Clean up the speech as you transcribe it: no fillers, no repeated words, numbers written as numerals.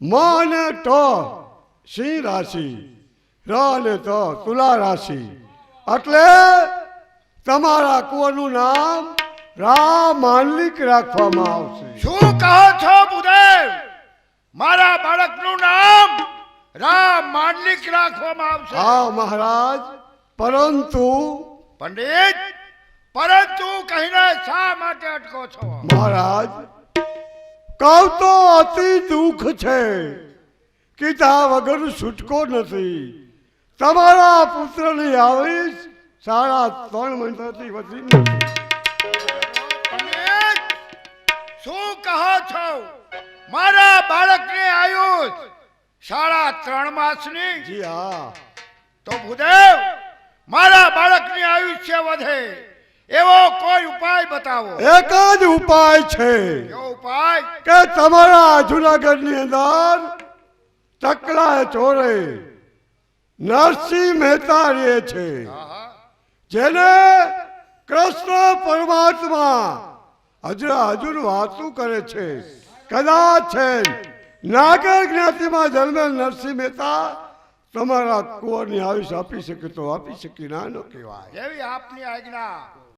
મ અને ટ સિંહ રાશિ, ર અને ત તુલા રાશિ. એટલે તમારા કુંવરનું નામ રામ માંડલિક રાખવામાં આવશે. શું કહો છો ભૂદેવ? મારા બાળકનું નામ રામ માંડલિક રાખવામાં આવશે? હા મહારાજ, પરંતુ પંડિત, પરંતુ કહીને શા માટે અટકો છો? મહારાજ, કહું તો અતિ દુઃખ છે, કીધા વગર છૂટકો નથી. તમારા પુત્રની આવીશ 3.5 મહિનાથી વધી નથી. પંડિત, શું કહો છો? મારા બાળકની આયુષ 3.5 માસની? જી હા. તો ભૂદેવ, મારા બાળકની આયુષ્ય વધે એવો કોઈ ઉપાય બતાવો. એક જ ઉપાય છે કયો ઉપાય? કે તમારા જુનાગઢની અંદર ટકલા ચોરે નરસિંહ મહેતા રહે છે, જેને કૃષ્ણ પરમાત્મા હજુર વાતું કરે છે. કદાચ છે નાગર જ્ઞાતિમાં જન્મેલ નરસિંહ મહેતા તમારા કુંવરની આયુષ આપી શકે તો આપી શકે, ના ન કહેવાય. એવી આપની આજ્ઞા.